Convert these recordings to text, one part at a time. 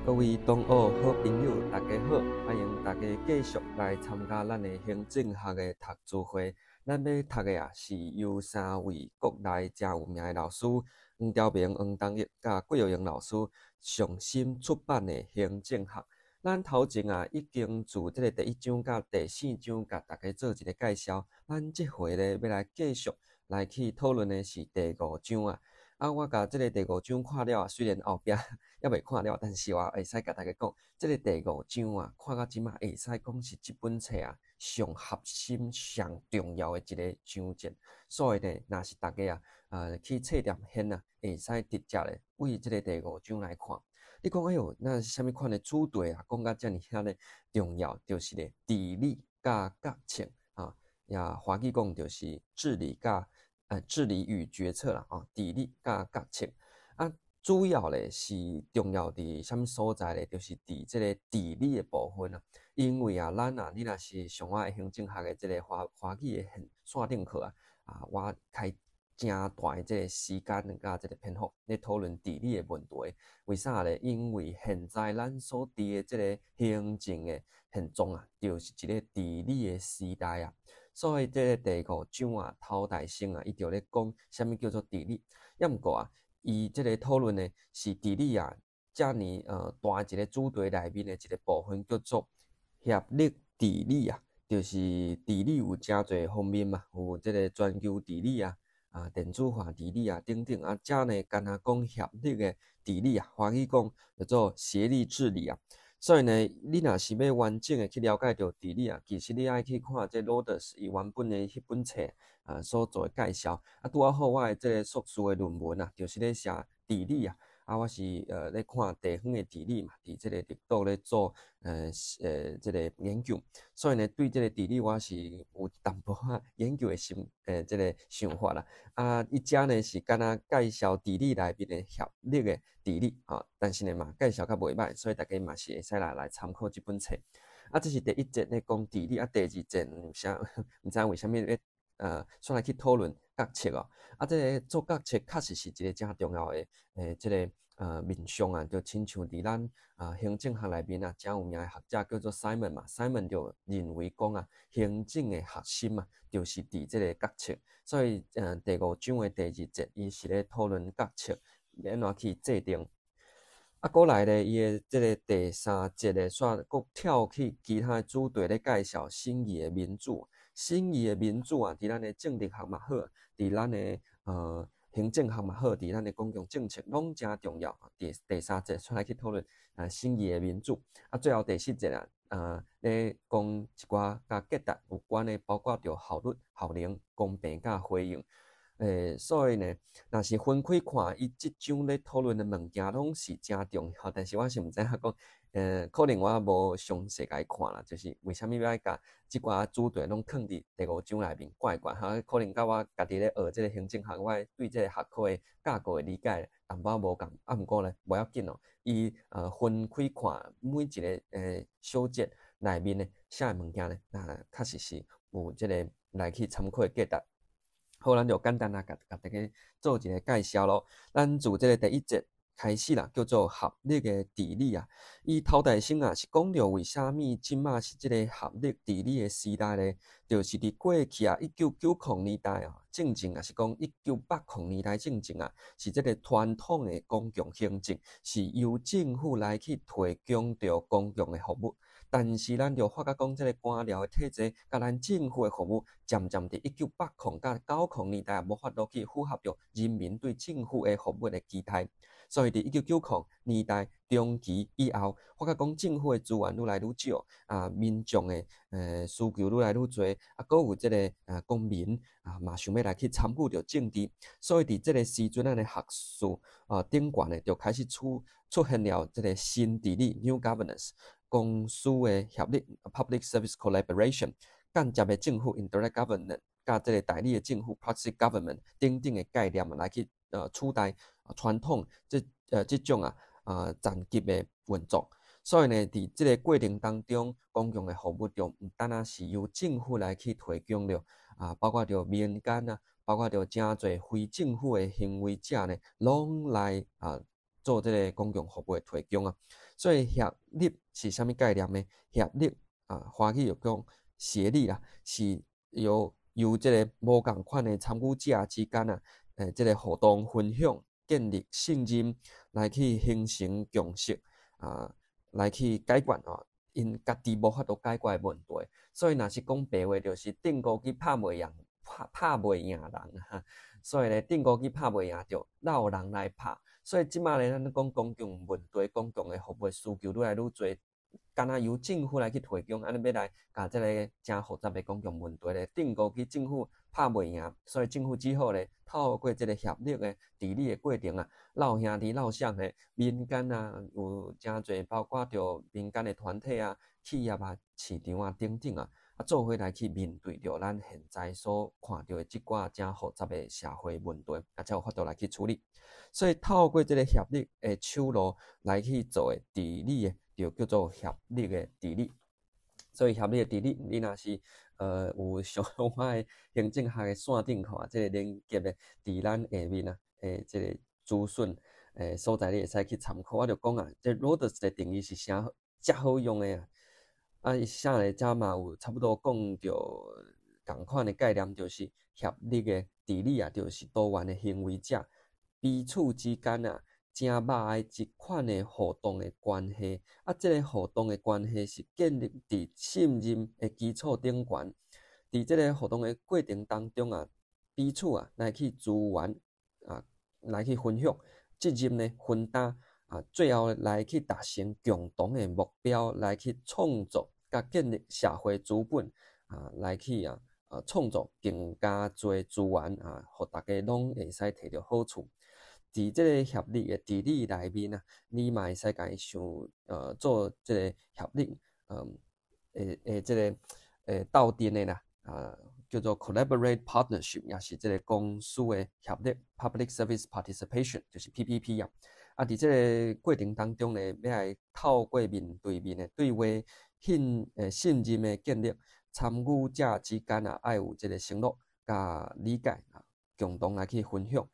各位同学好朋友，大家好，欢迎大家继续来参加咱的行政学的读书会。咱要读的是由3位国内真有名的老师黄朝明、黄东义甲郭耀英老师上新出版的行政学。咱头前已经自这个第1章到第4章，甲大家做一个介绍。咱这回呢，要来继续来去讨论的是第5章啊。我甲这个第5章看了，虽然后壁还未看了，但是我会使甲大家讲，这个第5章啊，看到即马会使讲是这本册啊上核心、上重要的一个章节。所以呢，若是大家去册店现啊，会使直接的为这个第5章来看。你讲哎哟，那是啥物款的主题啊？讲到遮尔遐咧重要，就是咧治理甲决策啊，也华语讲就是治理与决策啦，治理甲决策啊，主要咧是重要伫啥物所在咧？就是伫即个治理的部分啊。因为你若是上我的行政学的即个华语的线顶课我开真大的即个时间甲即个篇幅咧讨论治理的问题。为啥咧？因为现在咱所伫的即个行政的现状就是一个治理的时代啊。所以这个第5章头台先伊就咧讲啥物叫做治理。也毋过伊即个讨论呢是治理遮尔大一个主题内面的一个部分叫做协力治理就是治理有真侪方面嘛，有即个全球治理电子化治理等等遮呢干那讲协力的治理华语讲叫做协力治理所以呢，你若是要完整的去了解到治理其实你爱去看这罗德斯伊原本的迄本册所做的介绍拄好我的这个硕士的论文就是咧写治理我是咧看地方的治理嘛，伫这个绿岛咧做这个研究，所以呢，对这个治理我是有淡薄研究的这个想法啦。伊遮呢是敢若介绍治理内面的协力的治理但是呢嘛介绍较袂歹，所以大家嘛是会使来参考这本册。这是第1节咧讲治理第2节毋知为虾米咧煞来去讨论决策这个做决策确实是一个真重要的这个面向就亲像伫咱行政学内面真有名的学者叫做 Simon 嘛 ，Simon 就认为讲行政的核心就是伫这个决策。所以第5章的第2节伊是咧讨论决策安怎去制定。过来咧，伊的这个第3节咧，煞佫跳去其他的主题咧介绍审议的民主。审议的民主伫咱的政治学嘛好，伫咱的行政学嘛好，伫咱的公共政策拢真重要。第3节出来去讨论审议的民主。最后第4节咧讲一寡甲结达有关的，包括着效率、效能、公平甲回应。所以呢，若是分开看，伊即章咧讨论的物件拢是真重要，但是我是毋知影讲，可能我无详细甲伊看啦，就是为虾米要爱甲即寡主题拢放伫第5章内面怪可能甲我家己咧学即个行政学，我对即个学科的架构的理解淡薄无共，毋过咧无要紧伊分开看每一个小节内面咧写的物件咧，确实是有即个来去参考的价值。好，咱就简单甲大家做一个介绍咯。咱自这个第1节开始啦，叫做合力的治理伊头台先是讲着为虾米即马是这个合力治理的时代咧，就是伫过去1990年代正正是讲1980年代正正是这个传统的公共行政，是由政府来去提供着公共的服务。但是咱就发觉讲，这个官僚的体制甲咱政府的服务，渐渐伫1980甲90年代无法度去符合着人民对政府的服务的期待。所以伫1990年代中期以后，发觉讲政府的资源愈来愈少民众的需求愈来愈多佫有这个公民嘛想要来去参与着政治，所以伫这个时阵咱的学术顶悬呢就开始出现了这个新治理 （New Governance）。公司的协力 （Public Service Collaboration）、间接的政府 （Indirect Government） 甲这个代理的政府 （Proxy Government） 等等的概念来去取代传统这种残疾的运作。所以呢，伫这个过程当中，公共的服务就毋单是由政府来去提供了包括着民间包括着真侪非政府的行为者呢，拢来做这个公共服务的推广啊。所以协力是啥物概念呢？协力华语就讲协力啦，是由这个无共款的参与者之间这个互动分享、建立信任，来去形成共识来去解决因家己无法度解决的问题。所以若是讲白话，就是顶高机拍袂赢，拍袂赢人所以咧，顶高机拍袂赢，就绕人来拍。所以即马咧，咱讲公共问题、公共的服务需求愈来愈侪，敢若由政府来去推广，安尼要来甲即个真复杂的公共问题咧，顶高去政府拍袂赢，所以政府只好咧透过即个协力的治理的过程老兄弟老乡的民间有真侪，包括着民间的团体企业市场等等做伙来去面对着咱现在所看到的即寡真复杂的社会问题才有法度来去处理。所以透过即个协力的手路来去做的治理就叫做协力的治理。所以协力的治理，你若是有上我的行政学的线顶看，即个连接的伫咱下面即个资讯所在，你会使去参考。我就讲这 Rhodes 的定义是啥遮好用的伊啥咧？遮嘛有差不多讲着共款的概念，就是协力的治理就是多元的行为者彼此之间正歹的一款的互动的关系即个互动的关系是建立伫信任的基础顶悬，伫即个互动的过程当中彼此来去资源来去分享，责任呢分担最后来去达成共同的目标，来去创造甲建立社会资本来去创造更加多资源互大家拢会使摕到好处。伫即个协力的治理内面你嘛会使甲伊想做即个协力即个斗阵的啦叫做 collaborate partnership， 也是即个公司的协力 public service participation， 就是 PPP 伫即个过程当中呢，要来透过面对面的对话信任的建立，参与者之间要有即个承诺甲理解共同来去分享。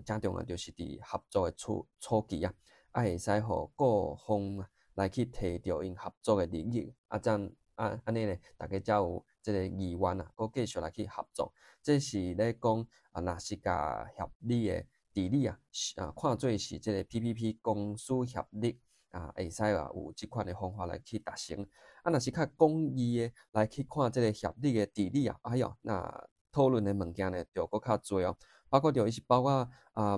真重要就是伫合作的初期会使互各方来去摕到因合作的利益安尼咧，大家才有即个意愿搁继续来去合作。这是咧讲若是甲协力的治理看做是即个 PPP 公司协力会使有即款的方法来去达成。若是较广义的来去看即个协力的治理哎哟，那讨论的物件呢就搁较侪包括伊是包括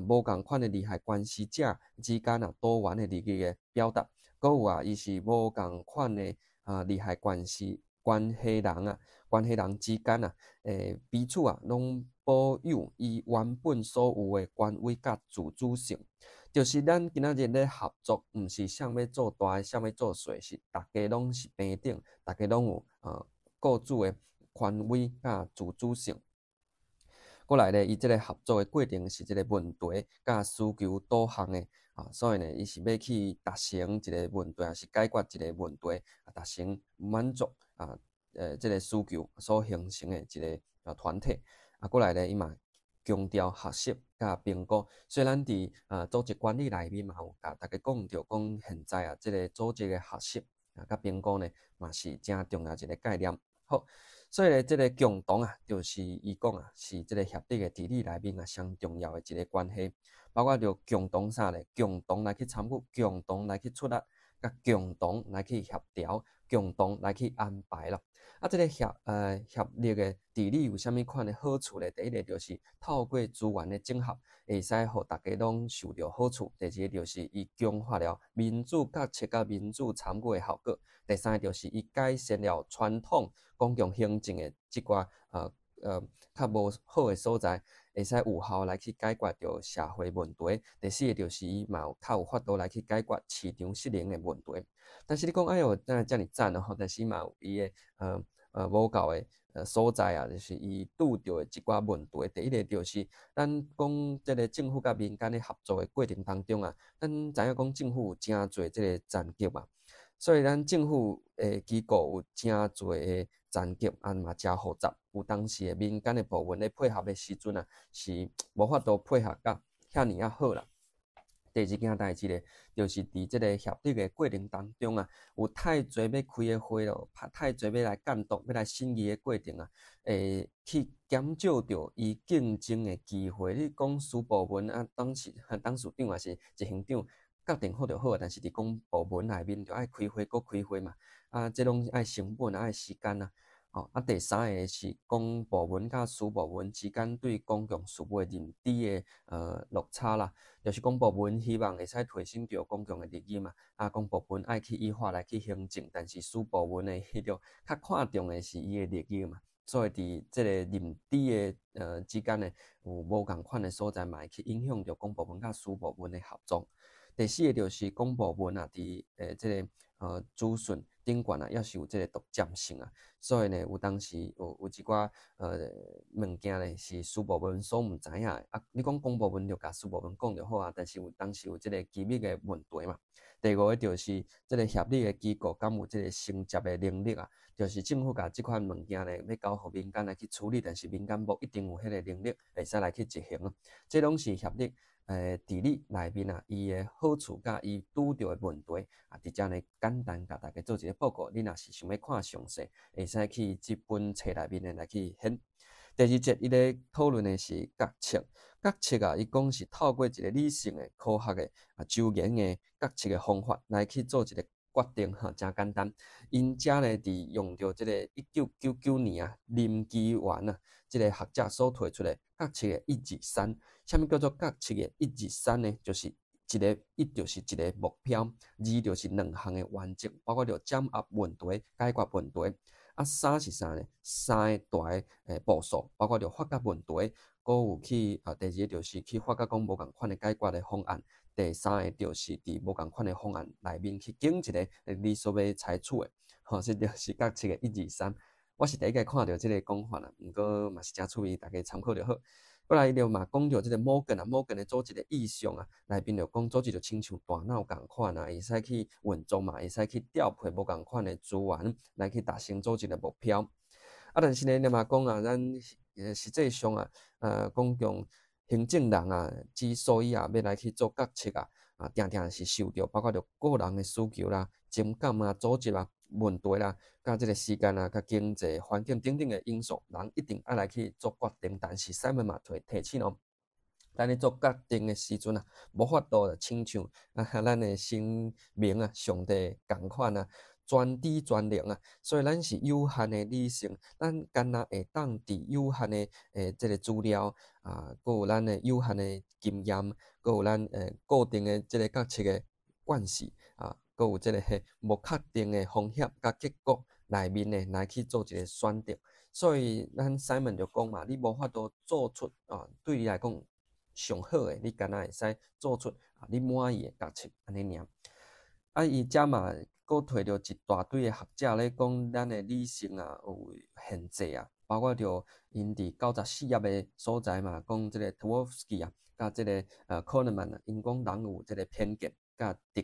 无共款的利害关系者之间多元的利益的表达，搁有伊是无共款的利害关系人之间彼此拢保有伊原本所有的权威甲自主性。就是咱今仔日咧合作，毋是谁要做大，谁要做小，是大家拢是平等，大家拢有各自的权威甲自主性。过来咧，伊即个合作的过程是即个问题甲需求导向的所以呢，伊是要去达成一个问题，还是解决一个问题达成满足即个需求所形成的一个团体过来咧，伊嘛强调学习甲评估。虽然伫组织管理内面嘛有甲大家讲着讲，现在即个组织的学习甲评估呢，嘛是真重要一个概念。好。所以咧，即个共同就是伊讲是即个协力的治理内面上重要的一个关系，包括着共同啥咧，共同来去参与，共同来去出力，甲共同来去协调，共同来去安排咯。即个协力的治理有啥物款的好处咧？第一个就是透过资源的整合，会使互大家拢受到好处。第二个就是伊强化了民主决策甲民主参与的效果。第三个就是伊改善了传统公共行政的即寡较无好的所在，会使有效来去解决着社会问题。第四个就是伊嘛有较有法度来去解决市场失灵的问题。但是你讲哎哟，遮尔赞但是嘛有伊的无够的所在就是伊拄着的一寡问题。第一个就是咱讲即个政府甲民间的合作的过程当中咱知影讲政府有真侪即个残局所以咱政府的机构有真侪的残局嘛真复杂，有当时的民间的部门咧配合的时阵是无法度配合甲遐尔好啦。第二件代志咧，就是伫即个协力的过程当中啊，有太侪要开的会咯，太侪要来监督、要来审议的过程啊，会去减少着伊竞争的机会。你讲私部门啊，董事长也是执行长，决定好就好，但是伫公部门内面就爱开会，搁开会嘛，啊，这拢爱成本啊，爱时间啊。哦，啊，第三个是公部门甲私部门之间对公共事务的认知的落差啦。就是公部门希望会使提升着公共的利益嘛，啊，公部门爱去依法来去行政，但是私部门的迄种较看重的是伊的利益嘛，所以伫即个认知的之间呢，有无共款的所在嘛，会去影响着公部门甲私部门的合作。第四个就是公部门啊，伫即个资讯顶悬啊，也是有即个独占性啊，所以呢，有当时有一寡物件呢是私部门所毋知影的啊。你讲公部门就甲私部门讲就好啊，但是有当时有即个机密的问题嘛。第五个就是即个协力的机构敢有即个承接的能力啊，就是政府甲即款物件呢要交互民间来去处理，但是民间无一定有迄个能力会使来去执行啊。这拢是协力。治理内面啊，伊的好处甲伊拄着的问题啊，直接呢简单甲大家做一个报告。你若是想要看详细，会使去这本册内面来去选。第二节伊咧讨论的是决策，决策啊，伊讲是透过一个理性的、科学的、周延的决策的方法来去做一个决定哈，真简单。因遮呢，伫用着即个1999年啊，林基元啊，即个学者所提出的决策的123。什么叫做决策的123呢？就是一就是一个目标，二就是两项的原则，包括着掌握问题、解决问题。啊，三是啥呢？三个大的步数，包括着发觉问题，搁有去第二个就是去发觉讲无共款的解决的方案。第三个就是伫无共款的方案内面去拣一个你所要采取的，吼，这就是决策的123。我是第一个看到这个讲法啦，毋过嘛是真趣味，大家参考就好。过来就嘛讲着即个摩根啊，摩根的组织的意向啊，内面就讲组织就亲像大脑共款啊，会使去运作嘛，会使去调配无共款的资源来去达成组织的目标。啊，但是呢，你嘛讲啊，咱实际上啊，公共行政人啊，之所以啊要来去做决策啊，定定是受到包括着个人的需求啦、情感啊、组织啊、问题啦，甲即个时间啊、甲经济环境等等的因素，人一定爱来去做决定。但是Simon嘛提醒哦，咱咧做决定的时阵啊，无法度亲像咱的生命啊、上帝共款啊。专知专能啊，所以咱是有限的理性，咱干那会当伫有限的即个资料啊，搁有咱的有限的经验，搁有咱固定的即个决策的惯势啊，搁有即个无确定的风险甲结果内面呢来去做一个选择。所以咱 Simon 就讲嘛，你无法度做出啊，对你来讲上好的，你干那会使做出你满意的决策安尼尔。啊，伊遮嘛，佫摕着一大堆的学者咧讲，咱的理性啊有限制啊，包括着因伫94页的所在嘛，讲即个 Tversky 啊，甲即个Kahneman 啊，因讲人有即个偏见，甲直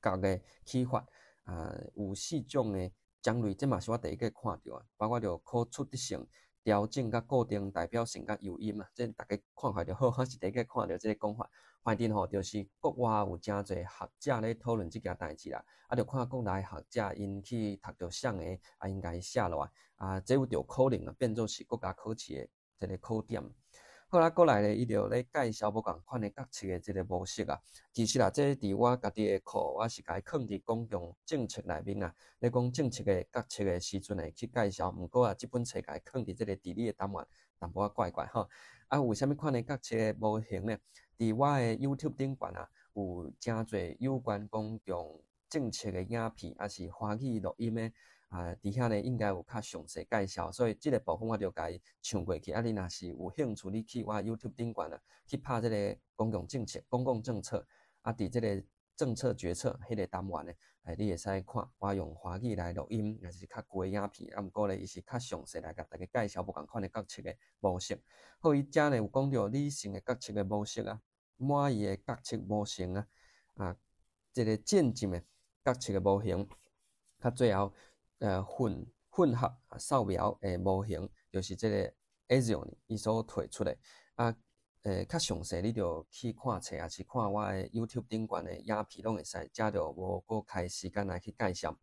觉的启发啊，有4种的种类，这嘛是我第一个看到啊，包括着可出得性、调整甲固定代表性甲诱因嘛，这大家看法就好，我是第一个看到即个讲法。反正吼，就是国外有真侪学者咧讨论即件代志啦，啊，就看国内学者因去读着啥个，啊，应该写落来，啊，这有着可能啊，变做是国家考试的一个考点。好啦，过来咧，伊就咧介绍无共款的决策的即个模式啊。其实啦，这伫我家己的课，我是甲伊放伫公共政策内面啊。咧讲政策的决策的时阵会去介绍，毋过啊，即本册甲伊放伫即个地理的单元，淡薄仔怪怪吼。啊，有啥物款的决策的模型呢？伫我的 YouTube 顶悬啊，有真侪有关公共政策的影片，还是华语录音的啊，伫遐呢应该有较详细介绍，所以即个部分我就甲伊唱过去。啊，你若是有兴趣，你去我 YouTube 顶悬啊，去拍即个公共政策、公共政策啊，伫即个政策决策迄个单元呢，你会使看我用华语来录音，也是较旧的影片。啊，毋过呢，伊是较详细来甲大家介绍无共款的决策的模式。好，伊遮呢有讲到理性的决策的模式啊。满意的决策模型啊，啊，一个渐进的决策的模型，较最后混合扫描的模型，就是这个 Azure 伊所提出的啊。较详细，你着去看册，也是看我的 YouTube 顶悬的影片拢会使，遮着无搁开时间来去介绍。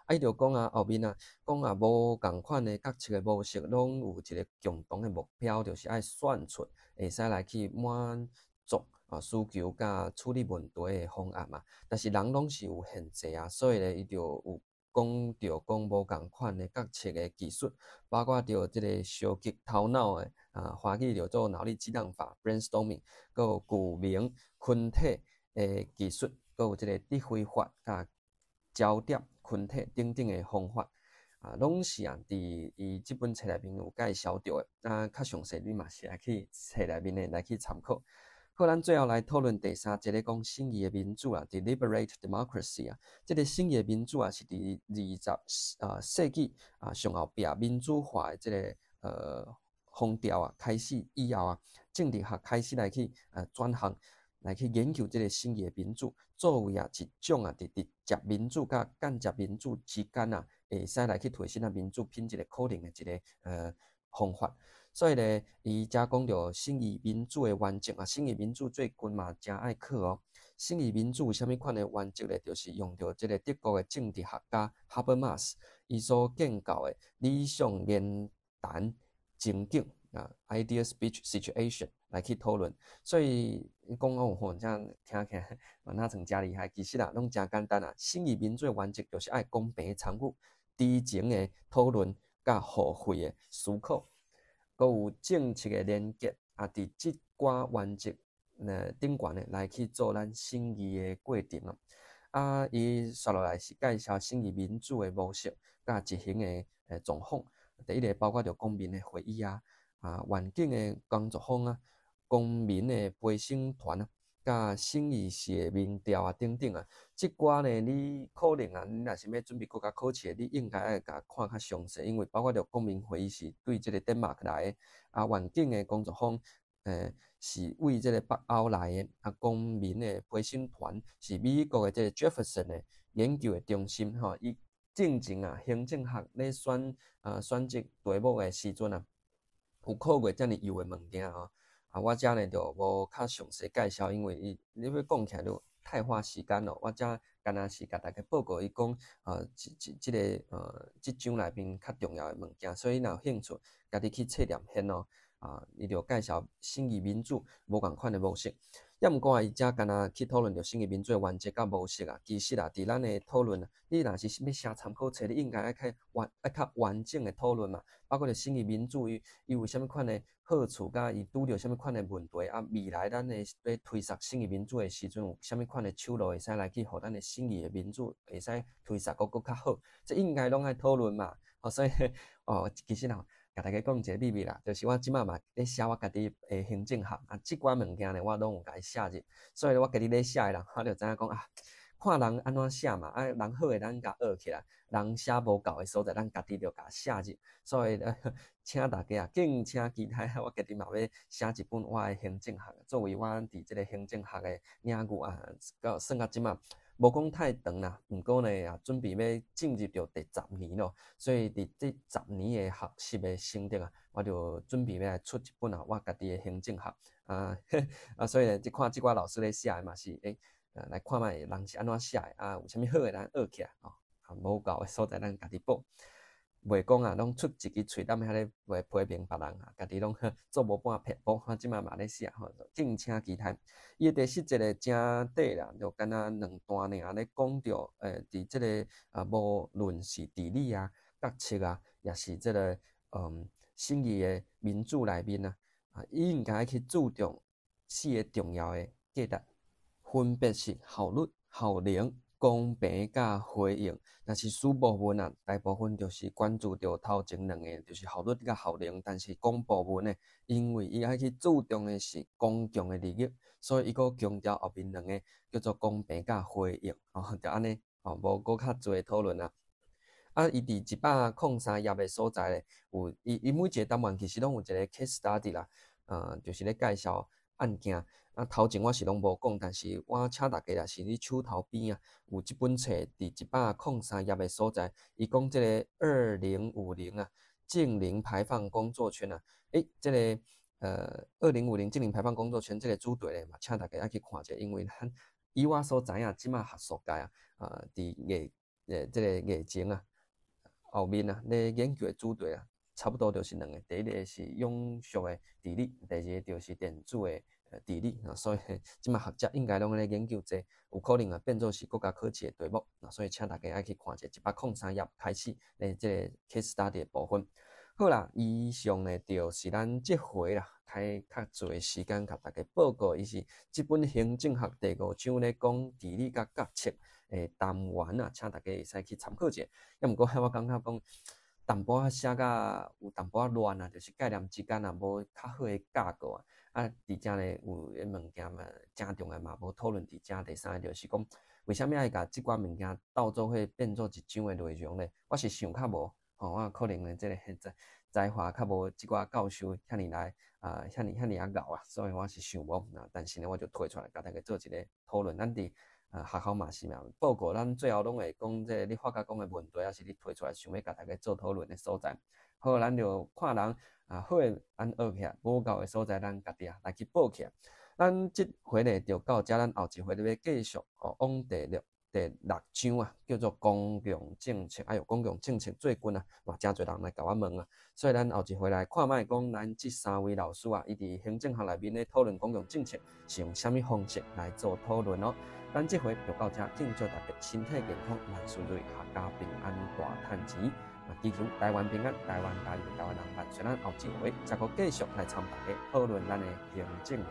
伊着讲啊，后面啊，讲啊，无共款的各册的模式，拢有一个共同的目标，就是爱选出会使来去满足需求甲处理问题的方案嘛。但是人拢是有限制啊，所以咧，伊着有讲无共款的各册的技术，包括着即个烧集头脑的华语叫做脑力激荡法 （brainstorming），佮有古名群体的技术，佮有即个智慧法甲焦点群体等等的方法。拢是伫伊即本册内面有介绍到的。较详细你嘛是来去册内面的来去参考。好，咱最后来讨论第三节咧，讲信义的民主啊 ，deliberate democracy 啊。这个信义的民主啊，是伫世纪上后壁民主化的这个风潮啊开始以后啊，政治学开始来去转向，来去研究这个信义的民主，作为一种伫直接民主甲间接民主之间会使来去提升民主品质的可能的一个方法。所以咧，伊遮讲着信义民主的原则信义民主最近嘛真爱考哦。信义民主有啥物款的原则咧？就是用着即个德国的政治学家 Habermas 伊所建构的理想言谈情境ideal speech situation 来去讨论。所以讲吼，这样听起来哪像真厉害？其实拢真简单信义民主的原则就是爱公平参与、知情的讨论、甲互惠的思考。阁有政策的连结伫即寡原则顶悬的来去做咱审议的过程伊刷落来是介绍审议民主的模式甲执行的状况。第一个包括着公民的会议环境的工作坊公民的陪审团甲审议室的民调等等即寡呢，你可能你若是要准备国家考试你应该爱甲看较详细，因为包括着公民会议是对即个丹麦来的环境的工作坊是为即个北欧来的公民的陪审团是美国的即个 Jefferson 的研究的中心伊正正行政学咧选择题目的时阵有考过遮尔幼的物件我遮呢就无较详细介绍，因为你要讲起来就太花时间了。我遮干若是甲大家报告伊讲即章内面较重要的物件，所以若有兴趣，家己去册念现伊就介绍信义民主无共款的模式。也毋过伊遮干若去讨论着信义民主的原则甲模式其实伫咱的讨论你若是要写参考册，你应该爱较完整的讨论嘛，包括着信义民主伊有啥物款的好处，甲伊拄着啥物款的问题未来咱的要推测信义民主的时阵有啥物款的手路会使来去互咱的信义的民主会使推测搁较好，这应该拢爱讨论嘛。所以其实甲大家讲一个秘密啦，就是我即马嘛咧写我家己的行政学即寡物件呢，我拢有甲伊写入，所以我家己咧写的人，我就知影讲看人安怎写嘛人好诶，咱甲学起来，人写无够诶所在，咱家己就甲写入。所以请大家敬请期待，我家己嘛要写一本我诶行政学，作为我伫即个行政学诶领域算到即马。无讲太长啦，毋过呢准备要进入到第10年咯，所以伫这10年的学习的心得我就准备要来出一本我家己的行政学所以呢，看即寡老师咧写的嘛是来看卖人是安怎写的有啥物好诶，咱学起来无够诶所在咱家己补。袂讲拢出一支喙，踮遐咧批评别人家己拢做无半撇步。我即马嘛咧写敬请期待。伊第四节咧真短啦，就敢若2段尔咧讲着伫即个无论是地理决策也是即个信义的民主内面伊应该去注重4个重要的价值，分别是效率、效能、公平甲回应。若是输部分大部分就是关注着头前2个，就是效率甲效能。但是公部分呢，因为伊爱去注重的是公共的利益，所以伊阁强调后面2个叫做公平甲回应就安尼无阁较侪讨论伊伫103页的所在咧，有伊每一个单元其实拢有一个 case study 啦，就是咧介绍案件。头前我是拢无讲，但是我请大家是你手头边有即本册伫103页的所在，伊讲即个2050净零排放工作圈即个2050净零排放工作圈这个主题咧嘛，请大家要去看一下，因为咱以我所知影，即马学术界啊，伫这个疫情啊后面啊，咧研究的主题啊，差不多就是两个，第一个是永续的治理，第二个就是电子的治理啊，所以即马学者应该拢咧研究这，有可能啊变做是国家科技的题目啊，所以请大家爱去看一下103页开始咧这个 case study 的部分。好啦，以上呢就是咱这回啦，开较侪时间甲大家报告，伊是这本行政学第5章咧讲治理甲决策诶单元啊，请大家会使去参考者。要毋过我感觉讲淡薄仔写甲有淡薄仔乱啊，就是概念之间啊无较好诶架构啊。啊，伫遮咧有诶物件嘛，正重诶嘛无讨论伫遮。第三个就是讲，为虾米爱甲即寡物件斗做伙变做一章诶内容咧？我是想较无。我可能呢，即个才华较无即寡教授遐尼来遐尼啊熬啊，所以我是想无但是呢，我就推出来，甲大家做一个讨论。咱伫学校嘛是嘛，报告咱最后拢会讲，即你发觉讲的问题，还是你推出来想要甲大家做讨论的所在。好，咱就看人好诶，咱学起来；无够诶所在，咱家己来去报起来。咱即回呢就到遮，咱后一回就要继续往第6章啊，叫做公共政策。哎呦，公共政策最近啊，嘛真侪人来甲我问啊，所以咱后一回来看卖讲，咱即3位老师啊，伊伫行政学内面咧讨论公共政策是用啥物方式来做讨论哦。咱即回就到遮，敬祝大家身体健康，万事如意，阖家平安，大赚钱。祈求台湾平安，台湾加油，台湾人万岁！咱后一回再个继续来参大家讨论咱的行政学。